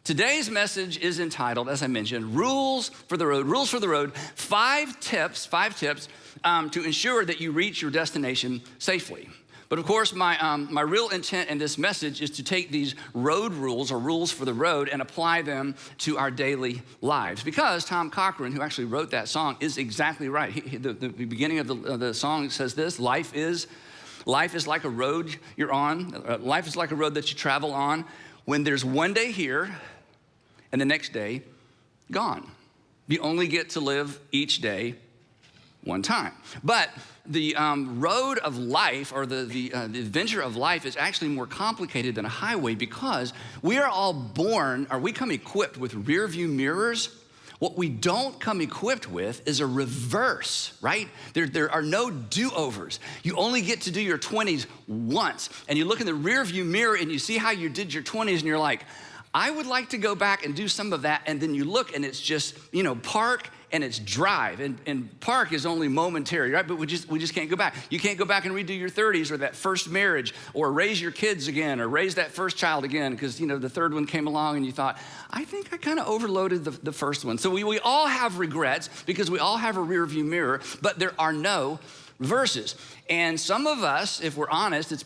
Today's message is entitled, as I mentioned, Rules for the Road. Rules for the Road. Five tips to ensure that you reach your destination safely. But of course, my real intent in this message is to take these road rules or rules for the road and apply them to our daily lives. Because Tom Cochran, who actually wrote that song, is exactly right. The beginning of the song says this: Life is like a road you're on. Life is like a road that you travel on when there's one day here and the next day gone. You only get to live each day one time. But the road of life, or the adventure of life, is actually more complicated than a highway, because we are all born, or we come equipped with rear view mirrors. What we don't come equipped with is a reverse, right? There are no do-overs. You only get to do your 20s once. And you look in the rear view mirror and you see how you did your 20s and you're like, I would like to go back and do some of that. And then you look and it's just, park and it's drive. And park is only momentary, right? But we just can't go back. You can't go back and redo your 30s or that first marriage or raise your kids again or raise that first child again because, the third one came along and you thought, I think I kind of overloaded the first one. So we all have regrets because we all have a rear view mirror, but there are no reverses. And some of us, if we're honest, it's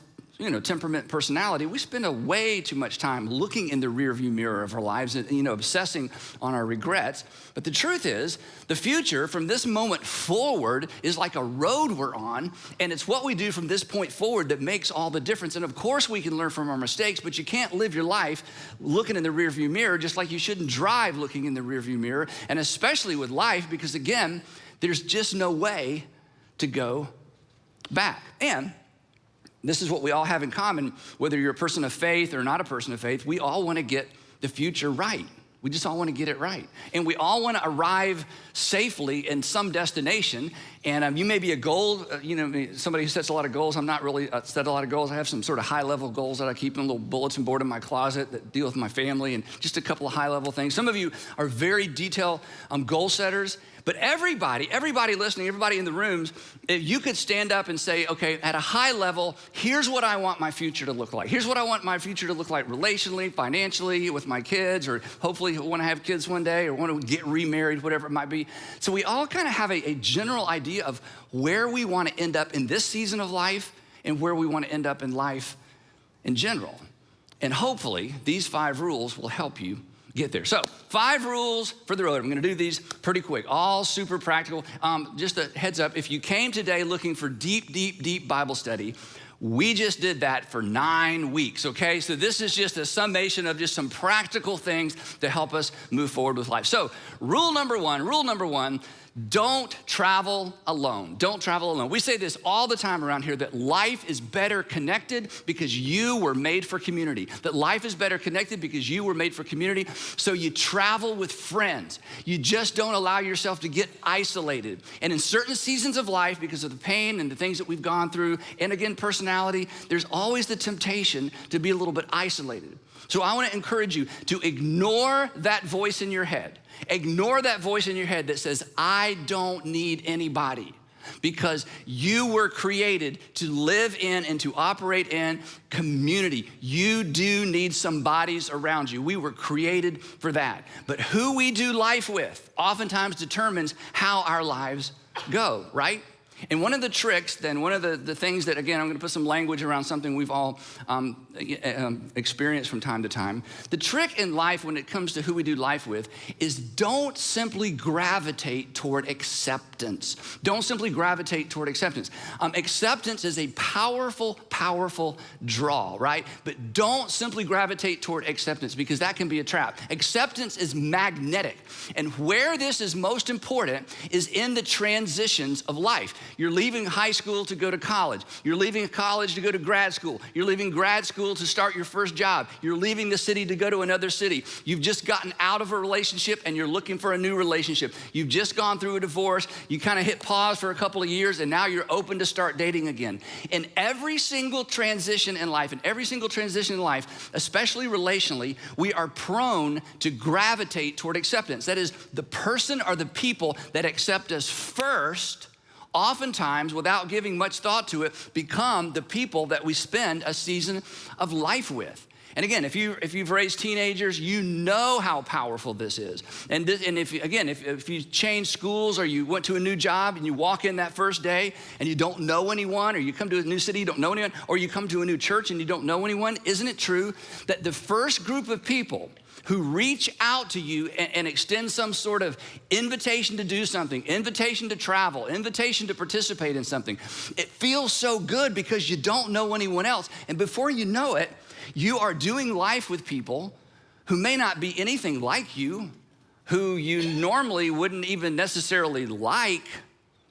temperament, personality, we spend way too much time looking in the rearview mirror of our lives and, obsessing on our regrets. But the truth is, the future from this moment forward is like a road we're on, and it's what we do from this point forward that makes all the difference. And of course, we can learn from our mistakes, but you can't live your life looking in the rearview mirror, just like you shouldn't drive looking in the rearview mirror, and especially with life, because again, there's just no way to go back. And this is what we all have in common, whether you're a person of faith or not a person of faith. We all want to get the future right. We just all want to get it right. And we all want to arrive safely in some destination. And you may be a goal, somebody who sets a lot of goals. I'm not really set a lot of goals. I have some sort of high-level goals that I keep in a little bulletin board in my closet that deal with my family and just a couple of high-level things. Some of you are very detailed goal setters. But everybody listening, everybody in the rooms, if you could stand up and say, okay, at a high level, here's what I want my future to look like. Here's what I want my future to look like relationally, financially, with my kids, or hopefully want to have kids one day or want to get remarried, whatever it might be. So we all kind of have a general idea of where we want to end up in this season of life and where we want to end up in life in general. And hopefully these 5 rules will help you get there. So 5 rules for the road. I'm gonna do these pretty quick, all super practical. Just a heads up, if you came today looking for deep Bible study, we just did that for 9 weeks, okay? So this is just a summation of just some practical things to help us move forward with life. So rule number one, don't travel alone. Don't travel alone. We say this all the time around here, that life is better connected because you were made for community. That life is better connected because you were made for community. So you travel with friends. You just don't allow yourself to get isolated. And in certain seasons of life, because of the pain and the things that we've gone through, and again, personality, there's always the temptation to be a little bit isolated. So I want to encourage you to ignore that voice in your head. Ignore that voice in your head that says, I don't need anybody, because you were created to live in and to operate in community. You do need some bodies around you. We were created for that. But who we do life with oftentimes determines how our lives go, right? And one of the tricks, then, one of the things that, again, I'm gonna put some language around something we've all experienced from time to time. The trick in life when it comes to who we do life with is don't simply gravitate toward acceptance. Don't simply gravitate toward acceptance. Acceptance is a powerful draw, right? But don't simply gravitate toward acceptance, because that can be a trap. Acceptance is magnetic. And where this is most important is in the transitions of life. You're leaving high school to go to college. You're leaving college to go to grad school. You're leaving grad school to start your first job. You're leaving the city to go to another city. You've just gotten out of a relationship and you're looking for a new relationship. You've just gone through a divorce. You kind of hit pause for a couple of years and now you're open to start dating again. In every single transition in life, especially relationally, we are prone to gravitate toward acceptance. That is, the person or the people that accept us first, oftentimes, without giving much thought to it, become the people that we spend a season of life with. And again, if you've raised teenagers, you know how powerful this is. And if you change schools or you went to a new job and you walk in that first day and you don't know anyone, or you come to a new city, you don't know anyone, or you come to a new church and you don't know anyone, isn't it true that the first group of people who reach out to you and extend some sort of invitation to do something, invitation to travel, invitation to participate in something, it feels so good because you don't know anyone else. And before you know it, you are doing life with people who may not be anything like you, who you normally wouldn't even necessarily like,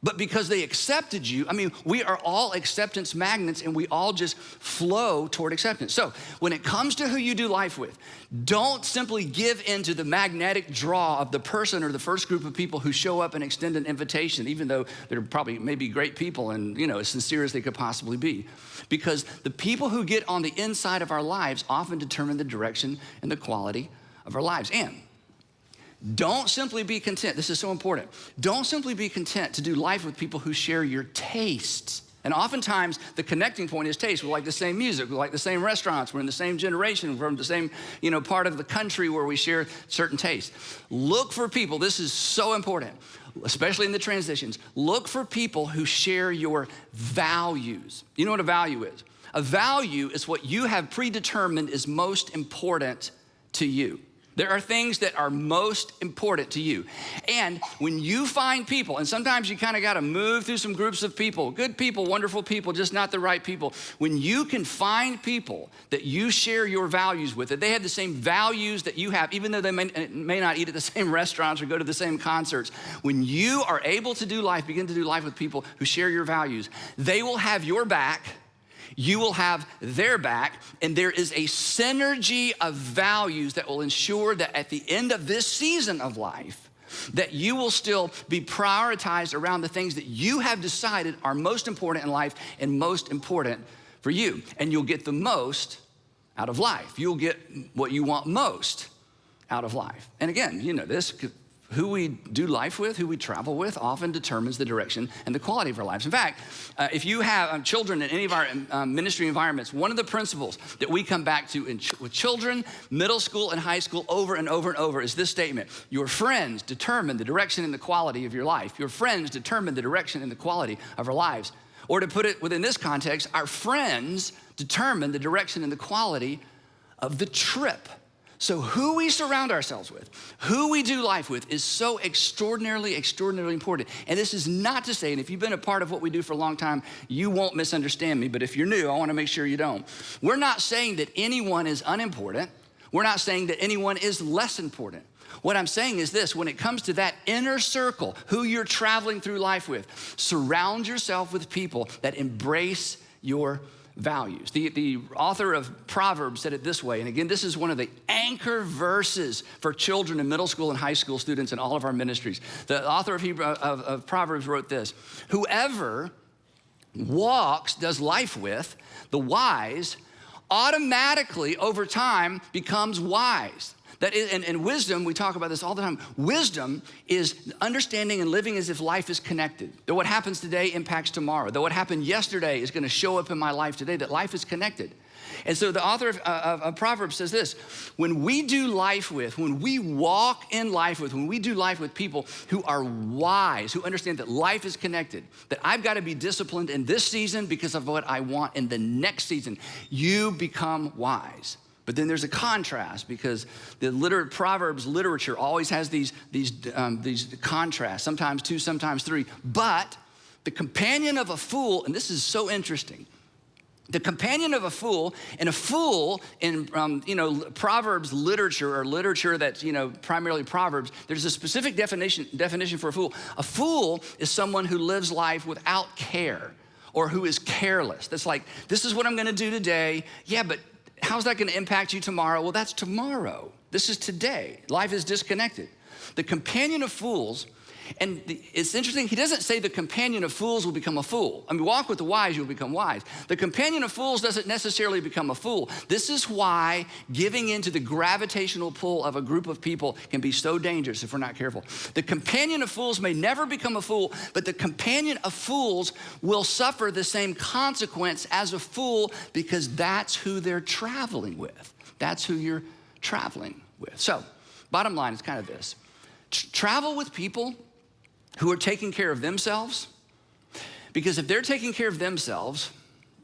but because they accepted you. I mean, we are all acceptance magnets, and we all just flow toward acceptance. So when it comes to who you do life with, don't simply give in to the magnetic draw of the person or the first group of people who show up and extend an invitation, even though they're probably maybe great people and, as sincere as they could possibly be. Because the people who get on the inside of our lives often determine the direction and the quality of our lives. And don't simply be content. This is so important. Don't simply be content to do life with people who share your tastes. And oftentimes the connecting point is taste. We like the same music. We like the same restaurants. We're in the same generation. We're from the same, part of the country where we share certain tastes. Look for people. This is so important, especially in the transitions. Look for people who share your values. You know what a value is? A value is what you have predetermined is most important to you. There are things that are most important to you. And when you find people, and sometimes you kind of got to move through some groups of people, good people, wonderful people, just not the right people. When you can find people that you share your values with, that they have the same values that you have, even though they may not eat at the same restaurants or go to the same concerts, when you are able to do life, begin to do life with people who share your values, they will have your back. You will have their back, and there is a synergy of values that will ensure that at the end of this season of life, that you will still be prioritized around the things that you have decided are most important in life and most important for you. And you'll get the most out of life. You'll get what you want most out of life. And again, this. Who we do life with, who we travel with, often determines the direction and the quality of our lives. In fact, if you have children in any of our ministry environments, one of the principles that we come back to with children, middle school and high school over and over and over is this statement: your friends determine the direction and the quality of your life. Your friends determine the direction and the quality of our lives. Or to put it within this context, our friends determine the direction and the quality of the trip. So who we surround ourselves with, who we do life with is so extraordinarily important. And this is not to say, and if you've been a part of what we do for a long time, you won't misunderstand me, but if you're new, I wanna make sure you don't. We're not saying that anyone is unimportant. We're not saying that anyone is less important. What I'm saying is this: when it comes to that inner circle, who you're traveling through life with, surround yourself with people that embrace your values. The author of Proverbs said it this way, and again, this is one of the anchor verses for children in middle school and high school students in all of our ministries. The author of Proverbs wrote this: whoever does life with the wise automatically over time becomes wise. That is, and wisdom, we talk about this all the time. Wisdom is understanding and living as if life is connected. That what happens today impacts tomorrow. That what happened yesterday is gonna show up in my life today, that life is connected. And so the author of Proverbs says this: when we do life with, when we walk in life with, when we do life with people who are wise, who understand that life is connected, that I've gotta be disciplined in this season because of what I want in the next season, you become wise. But then there's a contrast, because the Proverbs literature always has these contrasts, sometimes two, sometimes three. But the companion of a fool, and this is so interesting, the companion of a fool, and a fool in Proverbs literature, or literature that's primarily Proverbs, there's a specific definition for a fool. A fool is someone who lives life without care, or who is careless. That's like, this is what I'm gonna do today. Yeah, but how's that gonna impact you tomorrow? Well, that's tomorrow. This is today. Life is disconnected. The companion of fools, and it's interesting, he doesn't say the companion of fools will become a fool. I mean, walk with the wise, you'll become wise. The companion of fools doesn't necessarily become a fool. This is why giving into the gravitational pull of a group of people can be so dangerous if we're not careful. The companion of fools may never become a fool, but the companion of fools will suffer the same consequence as a fool, because that's who they're traveling with. That's who you're traveling with. So, bottom line is kind of this. Travel with people who are taking care of themselves, because if they're taking care of themselves,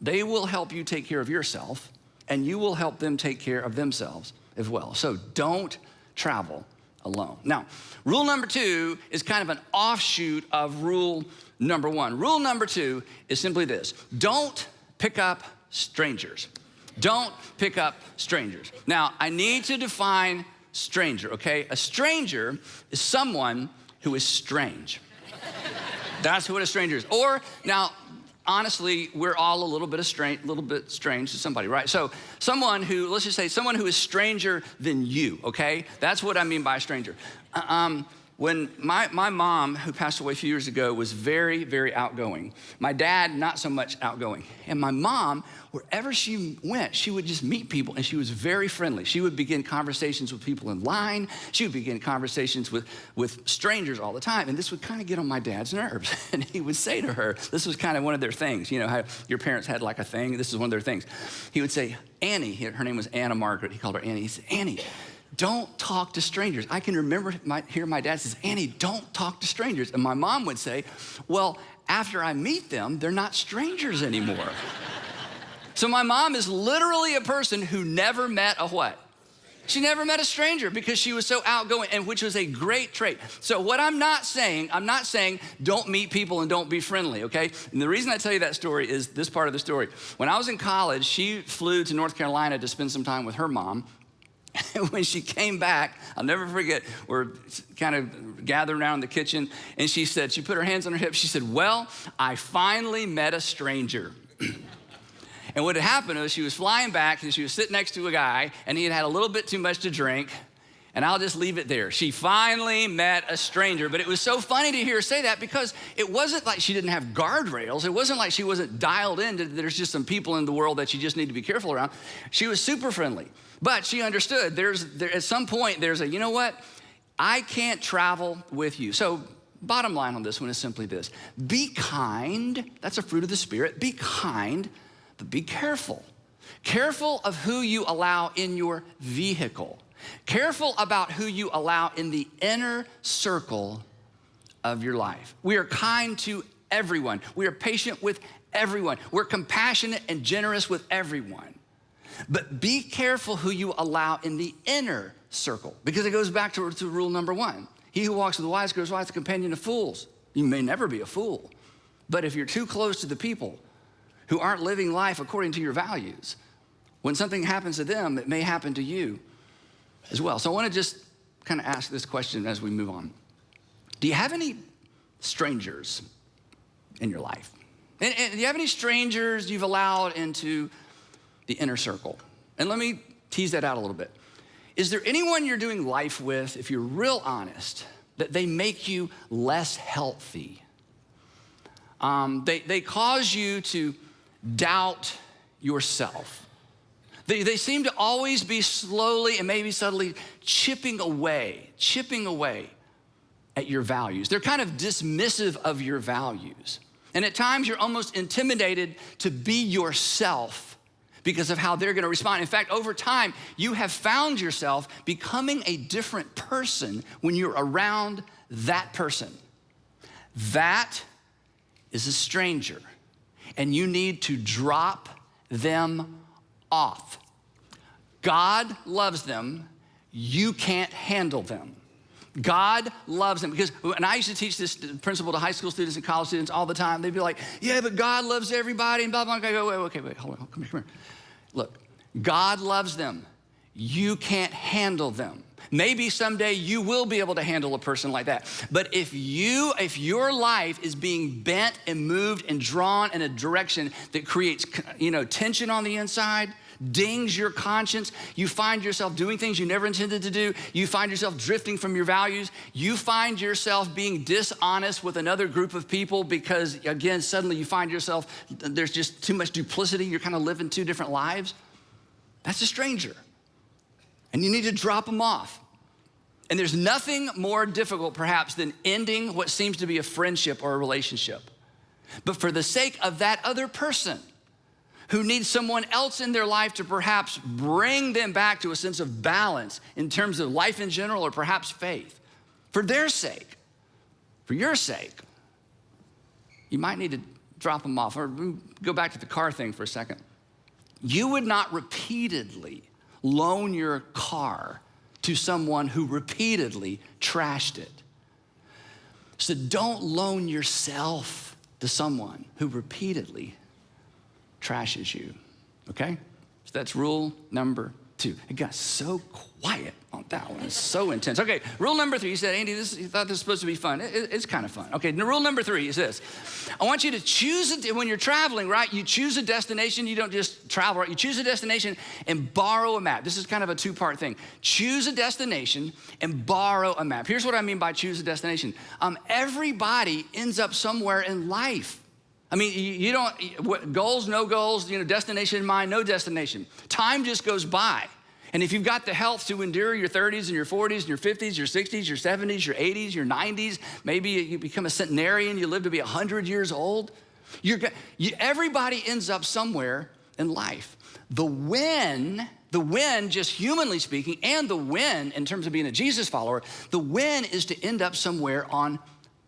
they will help you take care of yourself, and you will help them take care of themselves as well. So don't travel alone. Now, rule number 2 is kind of an offshoot of rule number 1. Rule number 2 is simply this: don't pick up strangers. Don't pick up strangers. Now, I need to define stranger, okay? A stranger is someone who is strange. That's what a stranger is. Or, now, honestly, we're all a little bit strange to somebody, right? So someone who, let's just say someone who is stranger than you, okay? That's what I mean by a stranger. When my mom, who passed away a few years ago, was very, very outgoing. My dad, not so much outgoing. And my mom, wherever she went, she would just meet people, and she was very friendly. She would begin conversations with people in line. She would begin conversations with strangers all the time. And this would kind of get on my dad's nerves. And he would say to her, this was kind of one of their things, you know, how your parents had like a thing. This is one of their things. He would say, Annie, her name was Anna Margaret. He called her Annie. He said, Annie, don't talk to strangers. I can remember hear my dad says, Annie, don't talk to strangers. And my mom would say, well, after I meet them, they're not strangers anymore. So my mom is literally a person who never met a what? She never met a stranger because she was so outgoing, and which was a great trait. So what I'm not saying don't meet people and don't be friendly, okay? And the reason I tell you that story is this part of the story. When I was in college, she flew to North Carolina to spend some time with her mom. And when she came back, I'll never forget, we're kind of gathered around the kitchen, and she put her hands on her hips. She said, well, I finally met a stranger. And what had happened was she was flying back, and she was sitting next to a guy, and he had had a little bit too much to drink. And I'll just leave it there. She finally met a stranger. But it was so funny to hear her say that, because it wasn't like she didn't have guardrails. It wasn't like she wasn't dialed in. There's just some people in the world that you just need to be careful around. She was super friendly. But she understood at some point you know what? I can't travel with you. So bottom line on this one is simply this. Be kind. That's a fruit of the Spirit. Be kind, but be careful. Careful of who you allow in your vehicle. Careful about who you allow in the inner circle of your life. We are kind to everyone. We are patient with everyone. We're compassionate and generous with everyone. But be careful who you allow in the inner circle, because it goes back to rule number 1. He who walks with the wise grows wise, the companion of fools. You may never be a fool, but if you're too close to the people who aren't living life according to your values, when something happens to them, it may happen to you as well. So I want to just kind of ask this question as we move on. Do you have any strangers in your life? And do you have any strangers you've allowed into the inner circle? And let me tease that out a little bit. Is there anyone you're doing life with, if you're real honest, that they make you less healthy? They cause you to doubt yourself. They seem to always be slowly and maybe subtly chipping away at your values. They're kind of dismissive of your values. And at times you're almost intimidated to be yourself because of how they're gonna respond. In fact, over time, you have found yourself becoming a different person when you're around that person. That is a stranger, and you need to drop them off. God loves them. You can't handle them. God loves them. Because when I used to teach this principle to high school students and college students all the time, they'd be like, yeah, but God loves everybody, and blah, blah, blah. I go, wait, hold on, come here. Look, God loves them. You can't handle them. Maybe someday you will be able to handle a person like that. But if your life is being bent and moved and drawn in a direction that creates, tension on the inside, dings your conscience, you find yourself doing things you never intended to do, you find yourself drifting from your values, you find yourself being dishonest with another group of people because, again, suddenly you find yourself, there's just too much duplicity, you're kind of living two different lives, that's a stranger. And you need to drop them off. And there's nothing more difficult, perhaps, than ending what seems to be a friendship or a relationship. But for the sake of that other person who need someone else in their life to perhaps bring them back to a sense of balance in terms of life in general or perhaps faith. For their sake, for your sake, you might need to drop them off. Or go back to the car thing for a second. You would not repeatedly loan your car to someone who repeatedly trashed it. So don't loan yourself to someone who repeatedly trashes you, okay? So that's rule number 2. It got so quiet on that one. It's so intense. Okay, rule number 3. You said, Andy, you thought this was supposed to be fun. It's kind of fun. Okay, rule number 3 is this. I want you to choose it when you're traveling, right? You choose a destination. You don't just travel, right? You choose a destination and borrow a map. This is kind of a 2-part thing. Choose a destination and borrow a map. Here's what I mean by choose a destination. Everybody ends up somewhere in life. I mean, you don't, goals, no goals, destination in mind, no destination. Time just goes by. And if you've got the health to endure your 30s and your 40s and your 50s, your 60s, your 70s, your 80s, your 90s, maybe you become a centenarian, you live to be 100 years old. Everybody ends up somewhere in life. The win, just humanly speaking, and the win in terms of being a Jesus follower, the win is to end up somewhere on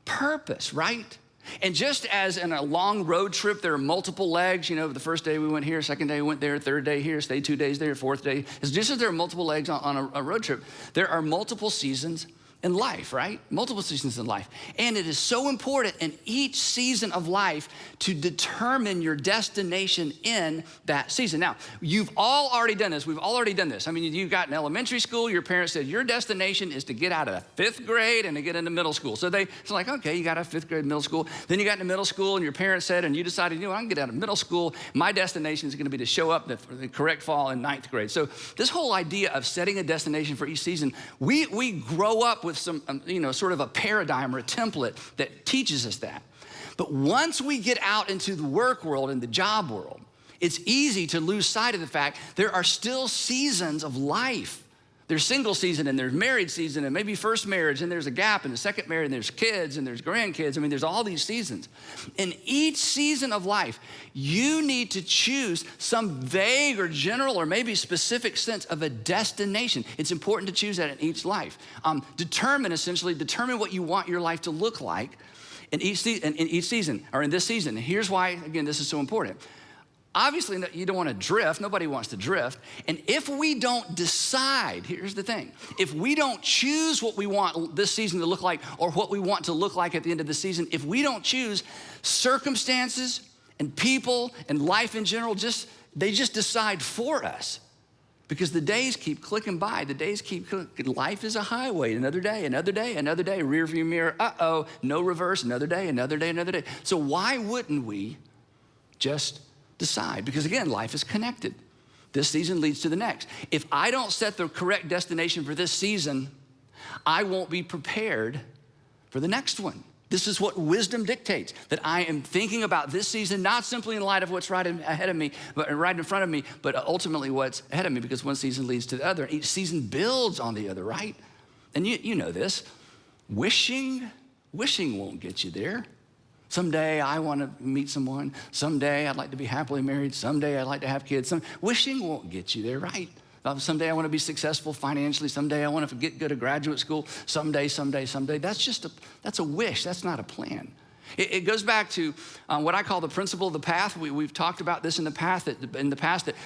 purpose, right? And just as in a long road trip, there are multiple legs, the first day we went here, second day we went there, third day here, stayed 2 days there, fourth day. It's just as there are multiple legs on a road trip, there are multiple seasons in life, right? Multiple seasons in life. And it is so important in each season of life to determine your destination in that season. Now, you've all already done this. We've all already done this. I mean, you got in elementary school, your parents said, your destination is to get out of 5th grade and to get into middle school. So it's like, okay, you got out of 5th grade, middle school. Then you got into middle school and your parents said, and you decided, I can get out of middle school. My destination is going to be to show up the correct fall in 9th grade. So this whole idea of setting a destination for each season, we grow up with some, sort of a paradigm or a template that teaches us that. But once we get out into the work world and the job world, it's easy to lose sight of the fact there are still seasons of life. There's single season and there's married season and maybe first marriage and there's a gap and the second marriage and there's kids and there's grandkids. I mean, there's all these seasons. In each season of life, you need to choose some vague or general or maybe specific sense of a destination. It's important to choose that in each life. Determine what you want your life to look like in each season or in this season. And here's why, again, this is so important. Obviously, you don't want to drift. Nobody wants to drift. And if we don't decide, here's the thing. If we don't choose what we want this season to look like or what we want to look like at the end of the season, if we don't choose, circumstances and people and life in general, they just decide for us. Because the days keep clicking by. The days keep clicking. Life is a highway. Another day, another day, another day. Rear view mirror, uh-oh, no reverse. Another day, another day, another day. So why wouldn't we just decide? Because again, life is connected. This season leads to the next. If I don't set the correct destination for this season, I won't be prepared for the next one. This is what wisdom dictates, that I am thinking about this season, not simply in light of what's right ahead of me, but right in front of me, but ultimately what's ahead of me, because one season leads to the other. Each season builds on the other, right? And you know this. Wishing won't get you there. Someday I want to meet someone. Someday I'd like to be happily married. Someday I'd like to have kids. Wishing won't get you there, right? Someday I want to be successful financially. Someday I want to go to graduate school. Someday. That's a wish. That's not a plan. It goes back to what I call the principle of the path. We've talked about this in the past. That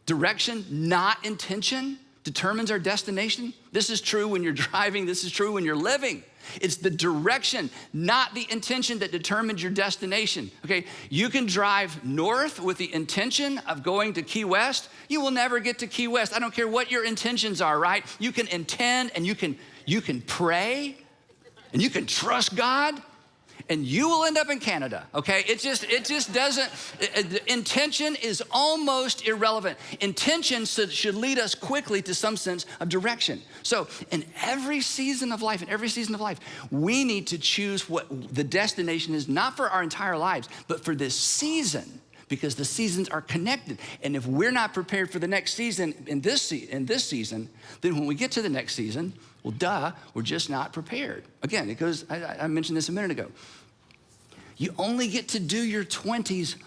direction, not intention, determines our destination. This is true when you're driving. This is true when you're living. It's the direction, not the intention, that determines your destination, okay? You can drive north with the intention of going to Key West. You will never get to Key West. I don't care what your intentions are, right? You can intend and you can pray and you can trust God, and you will end up in Canada, okay? It just doesn't, intention is almost irrelevant. Intention should lead us quickly to some sense of direction. So in every season of life, we need to choose what the destination is, not for our entire lives, but for this season, because the seasons are connected. And if we're not prepared for the next season in this season, then when we get to the next season, well, we're just not prepared. Again, it goes, I mentioned this a minute ago. You only get to do your 20s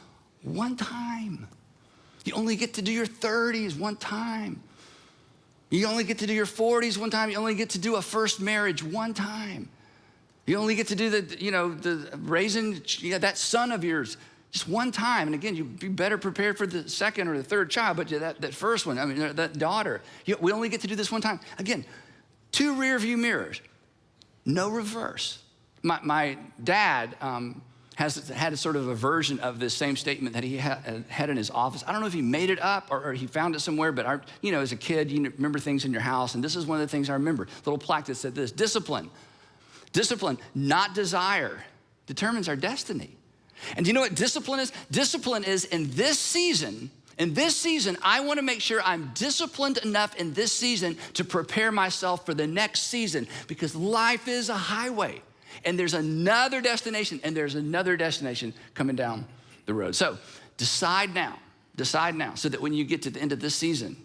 one time. You only get to do your 30s one time. You only get to do your 40s one time. You only get to do a first marriage one time. You only get to do the raising that son of yours just one time. And again, you'd be better prepared for the second or the third child, but that first one, I mean, that daughter, we only get to do this one time. Again, 2 rear view mirrors, no reverse. My dad has had a sort of a version of this same statement that he had in his office. I don't know if he made it up or he found it somewhere, but as a kid, you remember things in your house, and this is one of the things I remember. A little plaque that said this: discipline, not desire, determines our destiny. And do you know what discipline is? Discipline is in this season, I want to make sure I'm disciplined enough in this season to prepare myself for the next season, because life is a highway. And there's another destination, and there's another destination coming down the road. So decide now, so that when you get to the end of this season,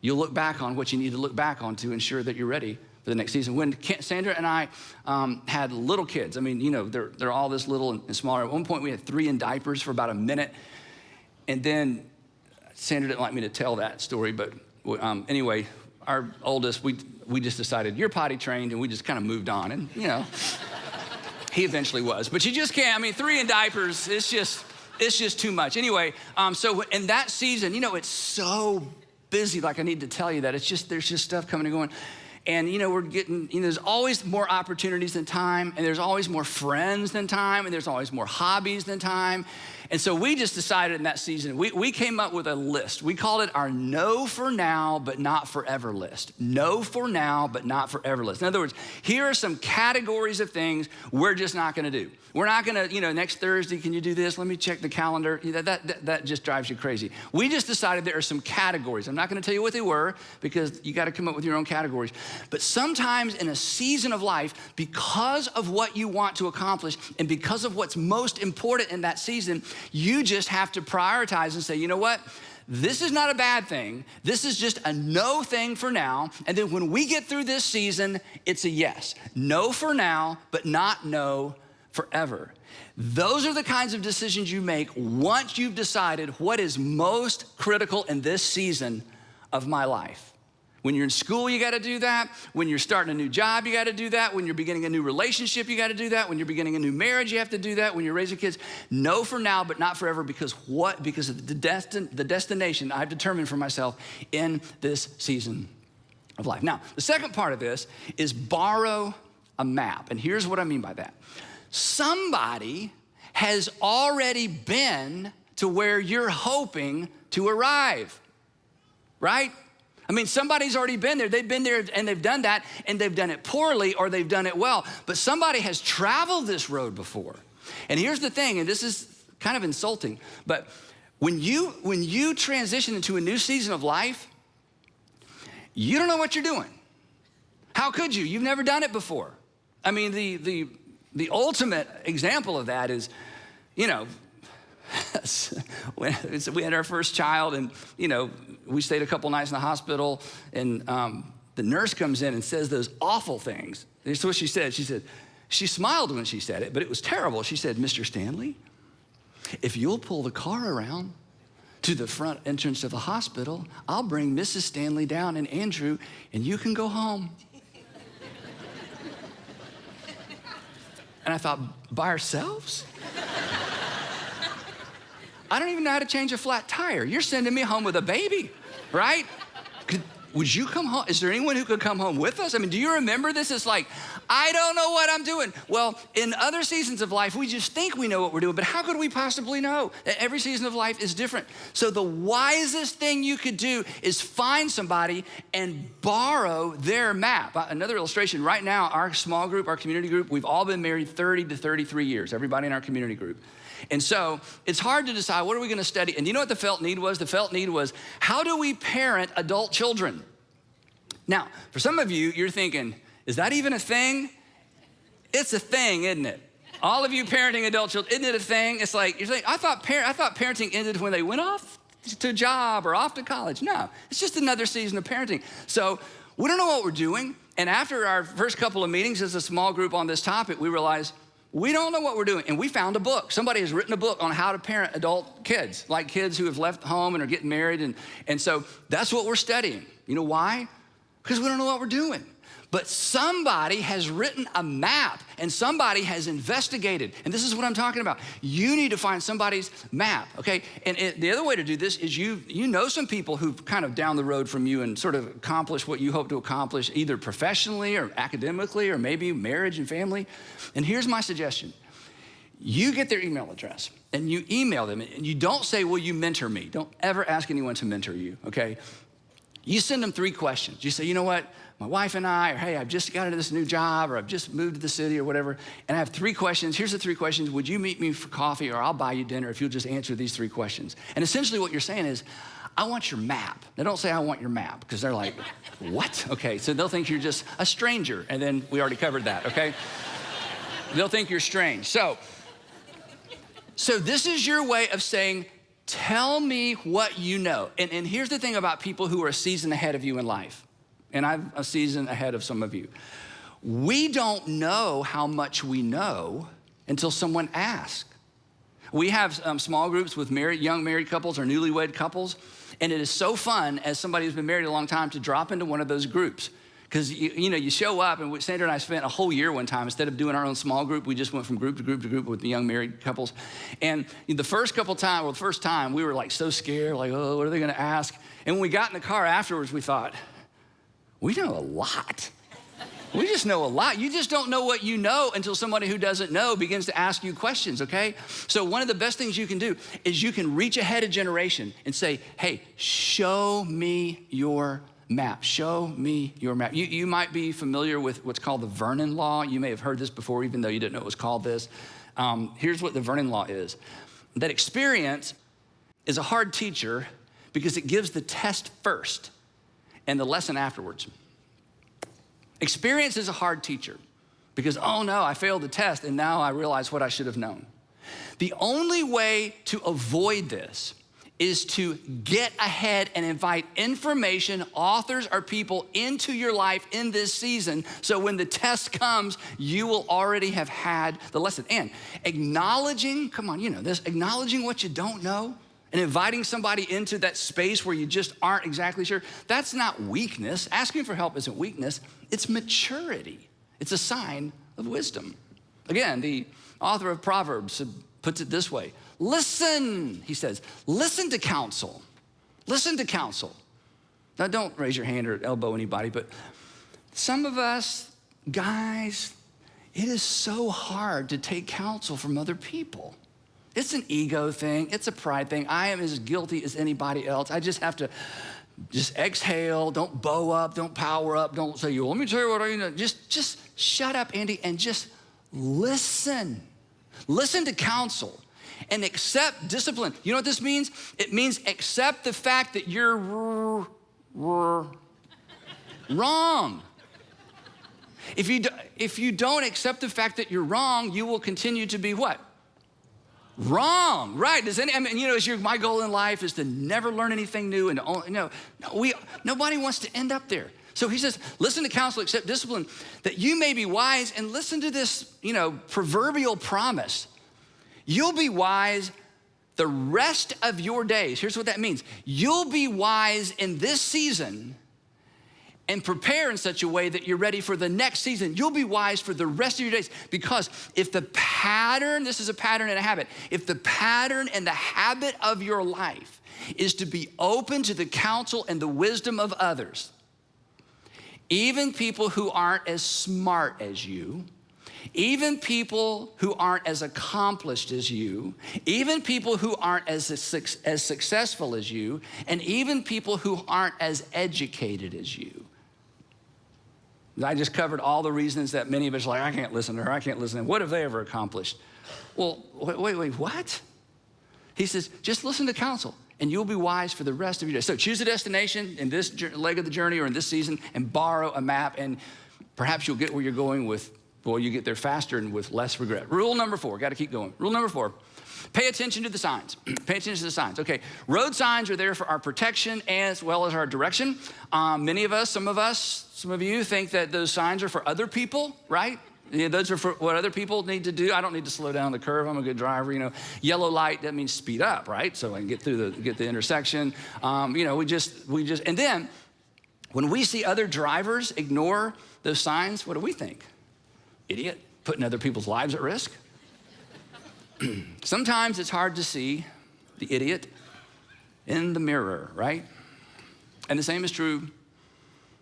you'll look back on what you need to look back on to ensure that you're ready for the next season. When Sandra and I had little kids, I mean, they're all this little and smaller. At one point, we had 3 in diapers for about a minute. And then Sandra didn't like me to tell that story, but anyway, our oldest, we just decided, you're potty trained, and we just kind of moved on. And, he eventually was. But you just can't, 3 in diapers, it's just too much. Anyway, so in that season, it's so busy, like I need to tell you that. There's just stuff coming and going. And, we're getting, there's always more opportunities than time, and there's always more friends than time, and there's always more hobbies than time. And so we just decided in that season, we came up with a list. We called it our no for now, but not forever list. No for now, but not forever list. In other words, here are some categories of things we're just not gonna do. We're not gonna, next Thursday, can you do this? Let me check the calendar. That just drives you crazy. We just decided there are some categories. I'm not gonna tell you what they were, because you gotta come up with your own categories. But sometimes in a season of life, because of what you want to accomplish and because of what's most important in that season, you just have to prioritize and say, you know what? This is not a bad thing. This is just a no thing for now. And then when we get through this season, it's a yes. No for now, but not no forever. Those are the kinds of decisions you make once you've decided what is most critical in this season of my life. When you're in school, you gotta do that. When you're starting a new job, you gotta do that. When you're beginning a new relationship, you gotta do that. When you're beginning a new marriage, you have to do that. When you're raising kids, no for now, but not forever, because what? Because of the destination I've determined for myself in this season of life. Now, the second part of this is borrow a map. And here's what I mean by that. Somebody has already been to where you're hoping to arrive, right? Somebody's already been there. They've been there and they've done that, and they've done it poorly or they've done it well. But somebody has traveled this road before. And here's the thing, and this is kind of insulting, but when you transition into a new season of life, you don't know what you're doing. How could you? You've never done it before. The ultimate example of that is, we had our first child, and we stayed a couple nights in the hospital, and the nurse comes in and says those awful things. This is what she said. She smiled when she said it, but it was terrible. She said, "Mr. Stanley, if you'll pull the car around to the front entrance of the hospital, I'll bring Mrs. Stanley down and Andrew, and you can go home." And I thought, by ourselves? I don't even know how to change a flat tire. You're sending me home with a baby, right? Would you come home? Is there anyone who could come home with us? Do you remember this? It's like, I don't know what I'm doing. Well, in other seasons of life, we just think we know what we're doing, but how could we possibly know? Every season of life is different. So the wisest thing you could do is find somebody and borrow their map. Another illustration, right now, our small group, our community group, we've all been married 30 to 33 years, everybody in our community group. And so it's hard to decide, what are we gonna study? And you know what the felt need was? The felt need was, how do we parent adult children? Now, for some of you, you're thinking, is that even a thing? It's a thing, isn't it? All of you parenting adult children, isn't it a thing? It's like, you're thinking, I thought parenting ended when they went off to a job or off to college. No, it's just another season of parenting. So we don't know what we're doing. And after our first couple of meetings as a small group on this topic, we realized We don't know what we're doing. And we found a book. Somebody has written a book on how to parent adult kids, like kids who have left home and are getting married. And so that's what we're studying. You know why? Because we don't know what we're doing. But somebody has written a map and somebody has investigated. And this is what I'm talking about. You need to find somebody's map, okay? And the other way to do this is you know some people who've kind of down the road from you and sort of accomplished what you hope to accomplish, either professionally or academically or maybe marriage and family. And here's my suggestion. You get their email address and you email them. And you don't say, will you mentor me? Don't ever ask anyone to mentor you, okay? You send them 3 questions. You say, you know what? My wife and I, or hey, I've just got into this new job, or I've just moved to the city or whatever, and I have 3 questions. Here's the 3 questions. Would you meet me for coffee, or I'll buy you dinner if you'll just answer these 3 questions? And essentially what you're saying is, I want your map. Now don't say I want your map, because they're like, what? Okay, so they'll think you're just a stranger, and then we already covered that, okay? They'll think you're strange. So this is your way of saying, tell me what you know. And here's the thing about people who are a season ahead of you in life. And I'm a season ahead of some of you. We don't know how much we know until someone asks. We have small groups with young married couples or newlywed couples, and it is so fun as somebody who's been married a long time to drop into one of those groups. Because you show up, and Sandra and I spent a whole year one time, instead of doing our own small group, we just went from group to group to group with the young married couples. And the first time, we were like so scared, like, oh, what are they gonna ask? And when we got in the car afterwards, we thought, we know a lot. We just know a lot. You just don't know what you know until somebody who doesn't know begins to ask you questions, okay? So one of the best things you can do is you can reach ahead a generation and say, hey, show me your map. Show me your map. You might be familiar with what's called the Vernon Law. You may have heard this before, even though you didn't know it was called this. Here's what the Vernon Law is. That experience is a hard teacher because it gives the test first and the lesson afterwards. Experience is a hard teacher because, oh no, I failed the test and now I realize what I should have known. The only way to avoid this is to get ahead and invite information, authors, or people into your life in this season, so when the test comes, you will already have had the lesson. And acknowledging, come on, you know this, acknowledging what you don't know and inviting somebody into that space where you just aren't exactly sure, that's not weakness. Asking for help isn't weakness, it's maturity. It's a sign of wisdom. Again, the author of Proverbs puts it this way. Listen, he says, listen to counsel. Listen to counsel. Now, don't raise your hand or elbow anybody, but some of us, guys, it is so hard to take counsel from other people. It's an ego thing. It's a pride thing. I am as guilty as anybody else. I just have to just exhale. Don't bow up. Don't power up. Don't say, let me tell you what I know. Just shut up, Andy, and just listen. Listen to counsel and accept discipline. You know what this means? It means accept the fact that you're wrong. If you don't accept the fact that you're wrong, you will continue to be what? Wrong, right? My goal in life is to never learn anything new, and nobody wants to end up there. So he says, listen to counsel, accept discipline, that you may be wise, and listen to this, proverbial promise. You'll be wise the rest of your days. Here's what that means. You'll be wise in this season and prepare in such a way that you're ready for the next season. You'll be wise for the rest of your days, because if the pattern, this is a pattern and a habit, if the pattern and the habit of your life is to be open to the counsel and the wisdom of others, even people who aren't as smart as you, even people who aren't as accomplished as you, even people who aren't as successful as you, and even people who aren't as educated as you. I just covered all the reasons that many of us are like, I can't listen to her, I can't listen to him. What have they ever accomplished? Well, wait, what? He says, just listen to counsel and you'll be wise for the rest of your day. So choose a destination in this leg of the journey or in this season and borrow a map, and perhaps you'll get where you're going you get there faster and with less regret. Rule number 4, got to keep going. Rule number 4, pay attention to the signs. Pay attention to the signs. Okay, road signs are there for our protection as well as our direction. Many of us, some of you think that those signs are for other people, right? Yeah, those are for what other people need to do. I don't need to slow down the curve. I'm a good driver. Yellow light, that means speed up, right? So I can get the intersection. We just, and then when we see other drivers ignore those signs, what do we think? Idiot, putting other people's lives at risk. Sometimes it's hard to see the idiot in the mirror, right? And the same is true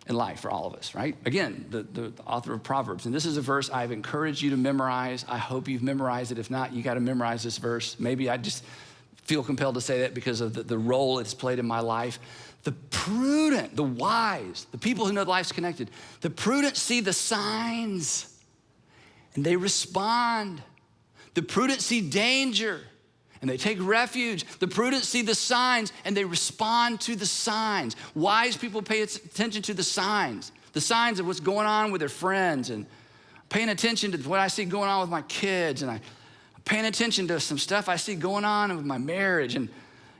in life for all of us, right? Again, the author of Proverbs, and this is a verse I've encouraged you to memorize. I hope you've memorized it. If not, you got to memorize this verse. Maybe I just feel compelled to say that because of the role it's played in my life. The prudent, the wise, the people who know life's connected, the prudent see the signs and they respond. The prudent see danger and they take refuge. The prudent see the signs and they respond to the signs. Wise people pay attention to the signs of what's going on with their friends, and paying attention to what I see going on with my kids, and I'm paying attention to some stuff I see going on with my marriage, and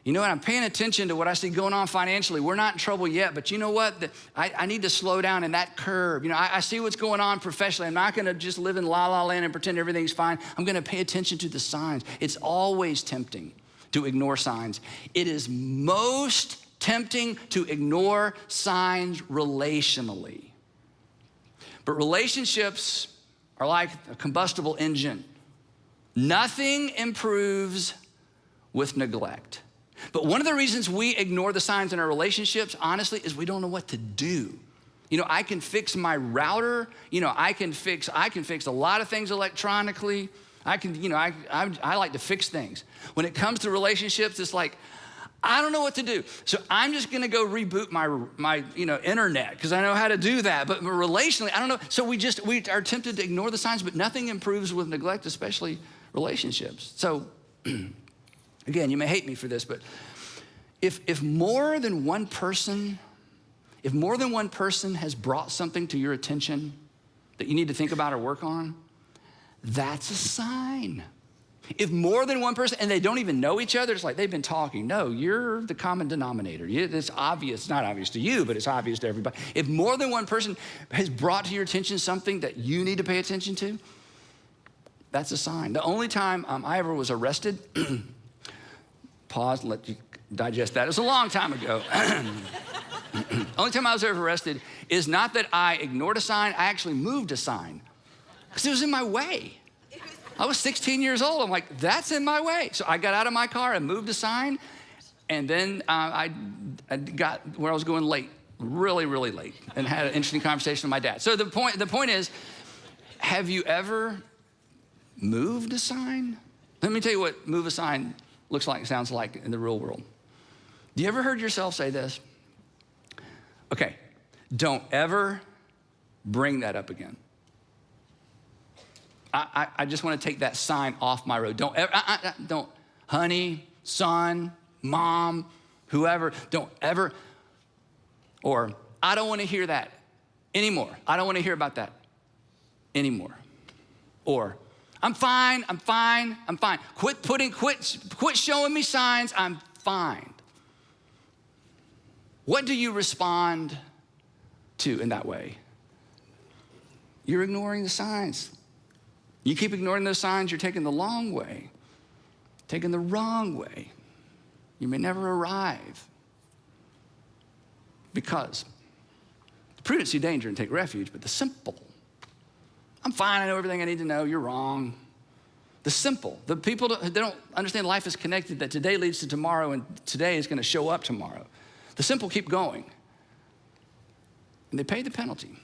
I'm paying attention to what I see going on financially. We're not in trouble yet, but you know what? I need to slow down in that curve. I see what's going on professionally. I'm not gonna just live in la-la land and pretend everything's fine. I'm gonna pay attention to the signs. It's always tempting to ignore signs. It is most tempting to ignore signs relationally. But relationships are like a combustible engine. Nothing improves with neglect. But one of the reasons we ignore the signs in our relationships, honestly, is we don't know what to do. I can fix my router. I can fix a lot of things electronically. I like to fix things. When it comes to relationships, it's like, I don't know what to do. So I'm just gonna go reboot my internet because I know how to do that. But relationally, I don't know. So we are tempted to ignore the signs, but nothing improves with neglect, especially relationships. So again, you may hate me for this, but if more than one person has brought something to your attention that you need to think about or work on, that's a sign. If more than one person, and they don't even know each other, it's like they've been talking. No, you're the common denominator. It's obvious, it's not obvious to you, but it's obvious to everybody. If more than one person has brought to your attention something that you need to pay attention to, that's a sign. The only time I ever was arrested, pause and let you digest that. It was a long time ago. Only time I was ever arrested is not that I ignored a sign, I actually moved a sign because it was in my way. I was 16 years old. I'm like, that's in my way. So I got out of my car and moved a sign, and then I got where I was going late, really, really late, and had an interesting conversation with my dad. So the point is, have you ever moved a sign? Let me tell you what move a sign looks like, sounds like in the real world. Do you ever heard yourself say this? Okay, don't ever bring that up again. I just want to take that sign off my road. Don't ever, don't, honey, son, mom, whoever, don't ever, or I don't want to hear that anymore. I don't want to hear about that anymore. Or I'm fine. Quit showing me signs, I'm fine. What do you respond to in that way? You're ignoring the signs. You keep ignoring those signs, you're taking the long way, taking the wrong way. You may never arrive. Because the prudent see danger and take refuge, but the simple, I'm fine, I know everything I need to know, you're wrong. The simple, the people that don't understand life is connected, that today leads to tomorrow and today is gonna show up tomorrow. The simple keep going and they pay the penalty.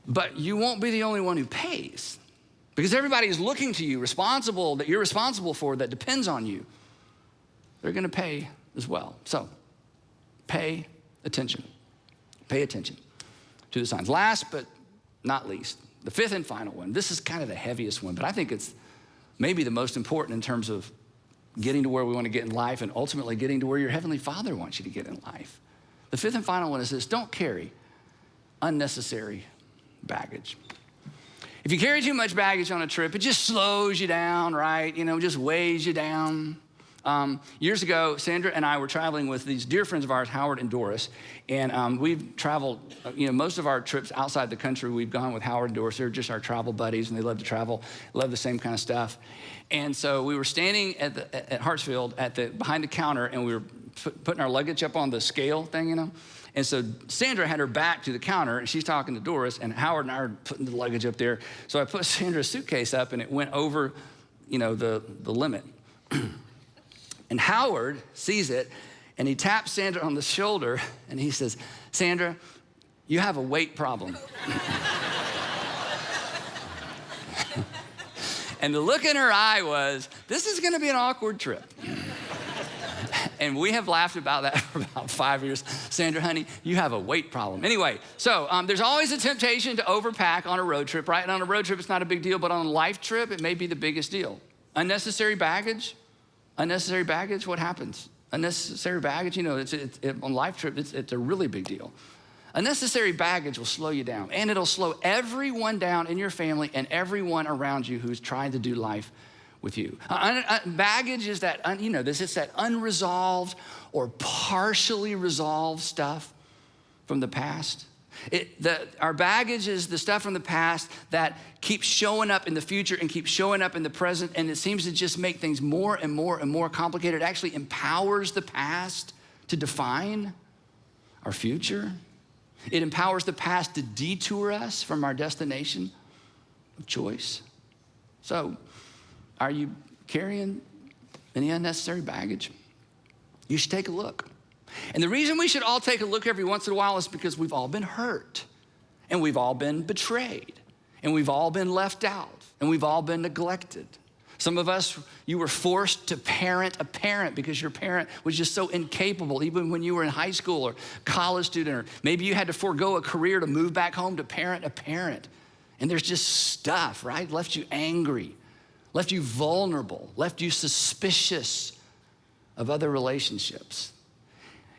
But you won't be the only one who pays because everybody is looking to you, responsible, that you're responsible for, that depends on you. They're gonna pay as well. So pay attention. Pay attention to the signs. Last but not least, the fifth and final one. This is kind of the heaviest one, but I think it's maybe the most important in terms of getting to where we want to get in life and ultimately getting to where your Heavenly Father wants you to get in life. The fifth and final one is this: don't carry unnecessary baggage. If you carry too much baggage on a trip, it just slows you down, right? Just weighs you down. Years ago, Sandra and I were traveling with these dear friends of ours, Howard and Doris, and we've traveled, most of our trips outside the country, we've gone with Howard and Doris. They're just our travel buddies, and they love to travel, love the same kind of stuff. And so we were standing at Hartsfield behind the counter, and we were putting our luggage up on the scale thing, And so Sandra had her back to the counter, and she's talking to Doris, and Howard and I are putting the luggage up there. So I put Sandra's suitcase up, and it went over, the limit. And Howard sees it, and he taps Sandra on the shoulder, and he says, "Sandra, you have a weight problem." And the look in her eye was, this is gonna be an awkward trip. And we have laughed about that for about 5 years. Sandra, honey, you have a weight problem. Anyway, so there's always a temptation to overpack on a road trip, right? And on a road trip, it's not a big deal, but on a life trip, it may be the biggest deal. Unnecessary baggage, what happens? Unnecessary baggage, on life trip, it's a really big deal. Unnecessary baggage will slow you down, and it'll slow everyone down in your family and everyone around you who's trying to do life with you. Baggage is that, it's that unresolved or partially resolved stuff from the past. Our baggage is the stuff from the past that keeps showing up in the future and keeps showing up in the present, and it seems to just make things more and more and more complicated. It actually empowers the past to define our future. It empowers the past to detour us from our destination of choice. So, are you carrying any unnecessary baggage? You should take a look. And the reason we should all take a look every once in a while is because we've all been hurt, and we've all been betrayed, and we've all been left out, and we've all been neglected. Some of us, you were forced to parent a parent because your parent was just so incapable, even when you were in high school or college student, or maybe you had to forego a career to move back home to parent a parent. And there's just stuff, right? Left you angry, left you vulnerable, left you suspicious of other relationships.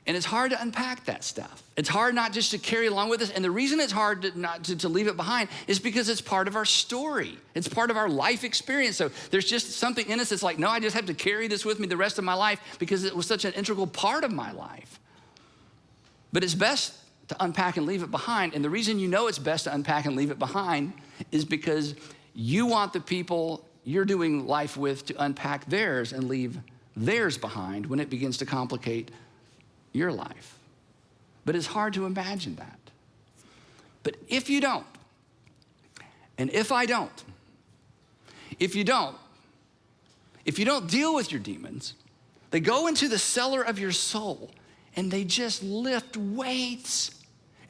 And it's hard to unpack that stuff. It's hard not just to carry along with us. And the reason it's hard to leave it behind is because it's part of our story. It's part of our life experience. So there's just something in us that's like, no, I just have to carry this with me the rest of my life because it was such an integral part of my life. But it's best to unpack and leave it behind. And the reason you know it's best to unpack and leave it behind is because you want the people you're doing life with to unpack theirs and leave theirs behind when it begins to complicate your life. But it's hard to imagine that. But if you don't, and if I don't, if you don't deal with your demons, they go into the cellar of your soul and they just lift weights.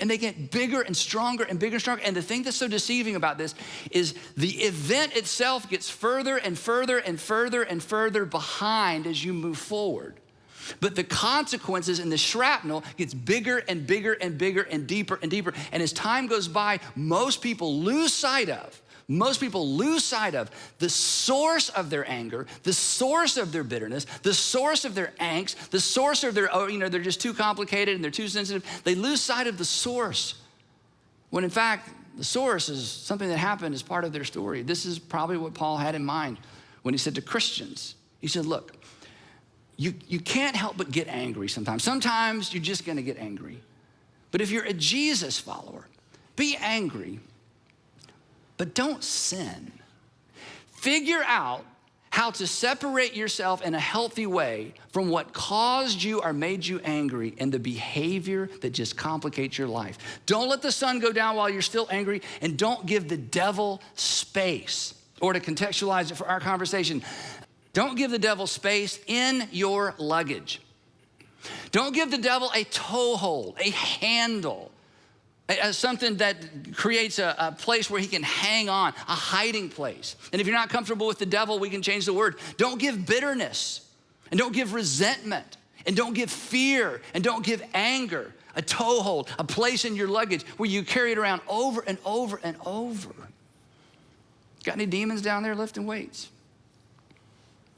And they get bigger and stronger and bigger and stronger. And the thing that's so deceiving about this is the event itself gets further and further and further and further behind as you move forward. But the consequences and the shrapnel gets bigger and bigger and bigger and deeper and deeper. And as time goes by, most people lose sight of the source of their anger, the source of their bitterness, the source of their angst, the source of their, they're just too complicated and they're too sensitive. They lose sight of the source when in fact, the source is something that happened as part of their story. This is probably what Paul had in mind when he said to Christians, he said, look, you can't help but get angry sometimes. Sometimes you're just gonna get angry. But if you're a Jesus follower, be angry, but don't sin. Figure out how to separate yourself in a healthy way from what caused you or made you angry and the behavior that just complicates your life. Don't let the sun go down while you're still angry, and don't give the devil space. Or to contextualize it for our conversation, don't give the devil space in your luggage. Don't give the devil a toehold, a handle, something that creates a place where he can hang on, a hiding place. And if you're not comfortable with the devil, we can change the word. Don't give bitterness, and don't give resentment, and don't give fear, and don't give anger a toehold, a place in your luggage where you carry it around over and over and over. Got any demons down there lifting weights?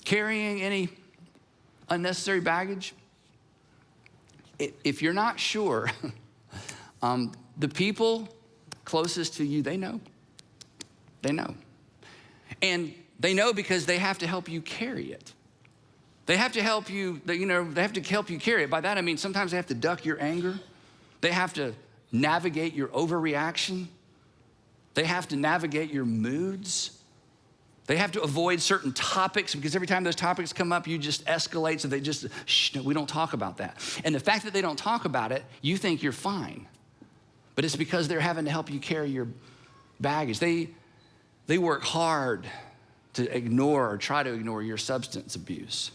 Carrying any unnecessary baggage? If you're not sure, the people closest to you, they know. They know. And they know because they have to help you carry it. They have to help you, they have to help you carry it. By that I mean sometimes they have to duck your anger. They have to navigate your overreaction. They have to navigate your moods. They have to avoid certain topics because every time those topics come up, you just escalate. So they just, no, we don't talk about that. And the fact that they don't talk about it, you think you're fine. But it's because they're having to help you carry your baggage. They work hard to ignore or try to ignore your substance abuse.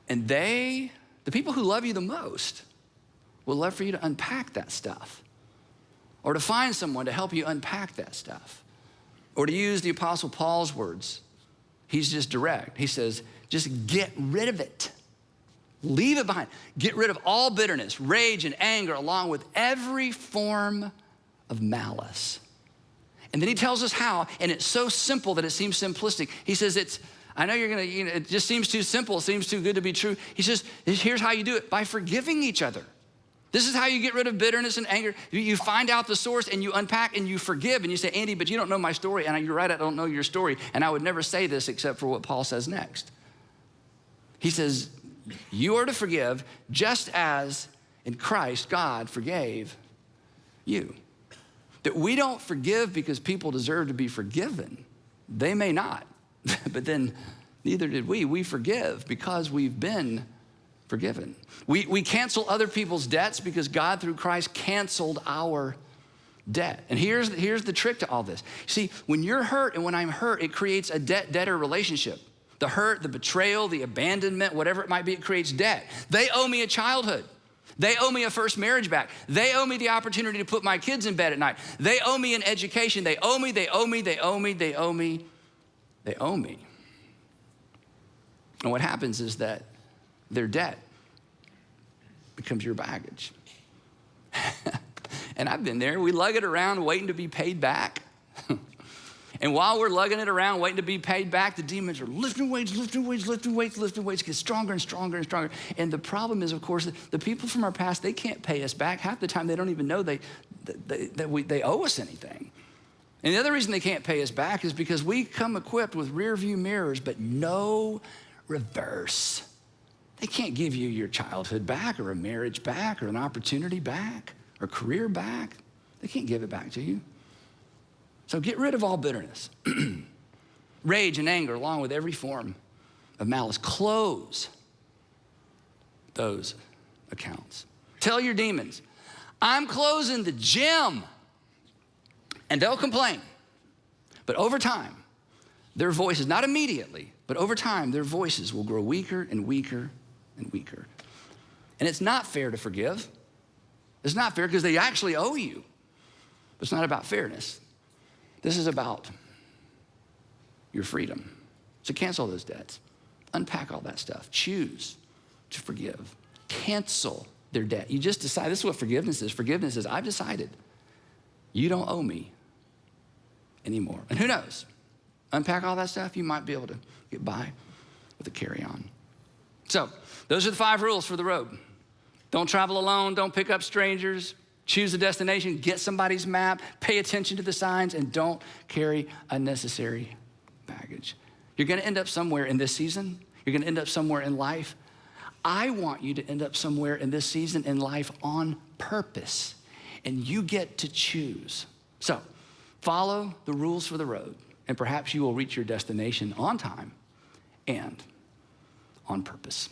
And the people who love you the most, will love for you to unpack that stuff or to find someone to help you unpack that stuff. Or to use the Apostle Paul's words, he's just direct. He says, just get rid of it. Leave it behind. Get rid of all bitterness, rage, and anger, along with every form of malice. And then he tells us how, and it's so simple that it seems simplistic. He says, I know you're gonna, it just seems too simple, it seems too good to be true. He says, here's how you do it, by forgiving each other. This is how you get rid of bitterness and anger. You find out the source and you unpack and you forgive. And you say, Andy, but you don't know my story. And you're right, I don't know your story. And I would never say this except for what Paul says next. He says, you are to forgive just as in Christ, God forgave you. That we don't forgive because people deserve to be forgiven. They may not, but then neither did we. We forgive because we've been forgiven. We cancel other people's debts because God through Christ canceled our debt. And here's the trick to all this. See, when you're hurt and when I'm hurt, it creates a debt-debtor relationship. The hurt, the betrayal, the abandonment, whatever it might be, it creates debt. They owe me a childhood. They owe me a first marriage back. They owe me the opportunity to put my kids in bed at night. They owe me an education. They owe me, they owe me, they owe me, they owe me, they owe me. And what happens is that their debt becomes your baggage. And I've been there. We lug it around waiting to be paid back. And while we're lugging it around waiting to be paid back, the demons are lifting weights, get stronger and stronger and stronger. And the problem is, of course, the people from our past, they can't pay us back. Half the time they don't even know they owe us anything. And the other reason they can't pay us back is because we come equipped with rear view mirrors, but no reverse. They can't give you your childhood back or a marriage back or an opportunity back or career back. They can't give it back to you. So get rid of all bitterness, rage and anger, along with every form of malice. Close those accounts. Tell your demons, I'm closing the gym. And they'll complain. But over time, their voices, not immediately, but over time, their voices will grow weaker and weaker and weaker. And it's not fair to forgive. It's not fair because they actually owe you. But it's not about fairness. This is about your freedom. So cancel those debts. Unpack all that stuff. Choose to forgive. Cancel their debt. You just decide. This is what forgiveness is. Forgiveness is, I've decided you don't owe me anymore. And who knows? Unpack all that stuff, you might be able to get by with a carry-on. So those are the 5 rules for the road. Don't travel alone. Don't pick up strangers. Choose a destination. Get somebody's map. Pay attention to the signs. And don't carry unnecessary baggage. You're going to end up somewhere in this season. You're going to end up somewhere in life. I want you to end up somewhere in this season in life on purpose. And you get to choose. So follow the rules for the road. And perhaps you will reach your destination on time and on purpose.